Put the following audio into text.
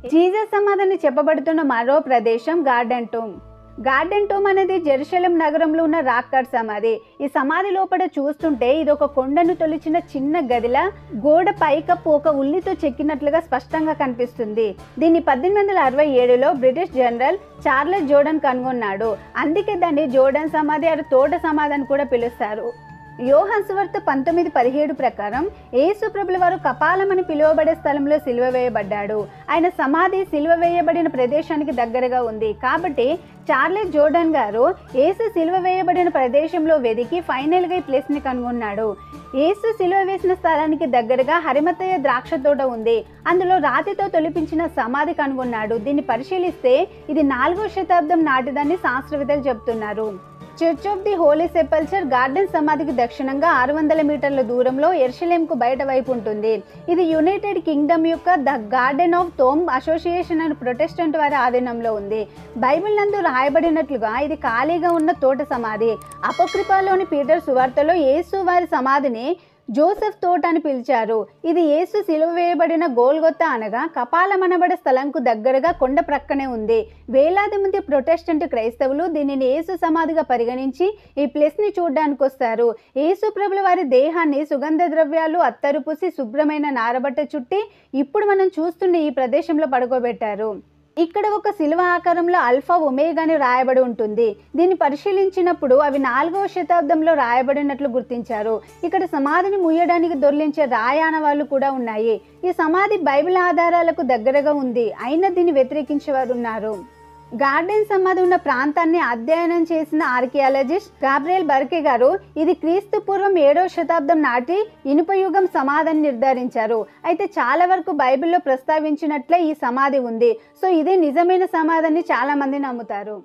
Jesus సమాధిని చెప్పబడుతున్న మరో ప్రదేశం గార్డెన్ టూమ్. గార్డెన్ టూమ్ అనేది జెరూసలేం నగరంలో ఉన్న రాక్ కట్ సమాధి. ఈ సమాధి లోపల చూస్తుంటే ఇది ఒక కొండను తొలిచిన చిన్న గదిలా గోడ పైకప్పు ఒక ఉల్లితో చెక్కినట్లుగా స్పష్టంగా కనిపిస్తుంది. దీన్ని 1867లో బ్రిటిష్ జనరల్ చార్లెస్ జోర్డన్ కనుగొన్నాడు. అందుకే దాన్ని జోర్డన్ సమాధి అది తోట సమాధి అని కూడా పిలుస్తారు. యోహాను సువార్త 19:17 ప్రకారం యేసు ప్రభుల వారు కపాలం అని పిలువబడే స్థలంలో సిలువ వేయబడ్డాడు. ఆయన సమాధి సిలువ వేయబడిన ప్రదేశానికి దగ్గరగా ఉంది. కాబట్టి చార్లెస్ జోర్డన్ గారు యేసు సిలువ వేయబడిన ప్రదేశంలో వెదికి ఫైనల్గా ఈ ప్లేస్ని కనుగొన్నాడు. యేసు సిలువ వేసిన స్థలానికి దగ్గరగా హరిమతయ్య ద్రాక్ష తోట ఉంది. అందులో రాతితో తొలిపించిన సమాధి కనుగొన్నాడు. దీన్ని పరిశీలిస్తే ఇది 4వ శతాబ్దం నాటిదని శాస్త్రవేత్తలు చెబుతున్నారు. Church of the Holy Sepulchre garden సమాధికి దక్షిణంగా 600 మీటర్ల దూరంలో యెరూషలేంకు బయట వైపు ఉంటుంది. ఇది యునైటెడ్ కింగ్డమ్ యొక్క the garden of tome association అని ప్రొటెస్టెంట్ వారి ఆధీనంలో ఉంది. బైబిల్ నందు రాయబడినట్లుగా ఇది ఖాళీగా ఉన్న తోట సమాధి. అపోక్రిఫాలోని పీటర్ సువార్తలో యేసు వారి సమాధిని జోసెఫ్ తోట అని పిలిచారు. ఇది యేసు సిలువ వేయబడిన గోల్గొతా అనగా కపాలం అనబడే స్థలంకు దగ్గరగా కొండ ప్రక్కనే ఉంది. వేలాది మంది ప్రొటెస్టెంట్ క్రైస్తవులు దీనిని యేసు సమాధిగా పరిగణించి ఈ ప్లేస్ని చూడడానికి వస్తారు. యేసు ప్రభుల వారి దేహాన్ని సుగంధ ద్రవ్యాలు అత్తరు పూసి శుభ్రమైన నారబట్ట చుట్టి ఇప్పుడు మనం చూస్తున్న ఈ ప్రదేశంలో పడుకోబెట్టారు. ఇక్కడ ఒక శిలువ ఆకారంలో ఆల్ఫా ఒమేగా అని రాయబడి ఉంటుంది. దీన్ని పరిశీలించినప్పుడు అవి 4వ శతాబ్దంలో రాయబడినట్లు గుర్తించారు. ఇక్కడ సమాధిని ముయ్యడానికి దొర్లించే రాయానవాళ్ళు కూడా ఉన్నాయి. ఈ సమాధి బైబిల్ ఆధారాలకు దగ్గరగా ఉంది. అయినా దీన్ని వ్యతిరేకించే వారు ఉన్నారు. గార్డెన్ సమాధి ఉన్న ప్రాంతాన్ని అధ్యయనం చేసిన ఆర్కియాలజిస్ట్ గాబ్రియల్ బర్కే గారు ఇది క్రీస్తు పూర్వం 7వ శతాబ్దం నాటి ఇనుపయుగం సమాధిని నిర్ధారించారు. అయితే చాలా వరకు బైబిల్లో ప్రస్తావించినట్లే ఈ సమాధి ఉంది. సో ఇదే నిజమైన సమాధిని చాలా మంది నమ్ముతారు.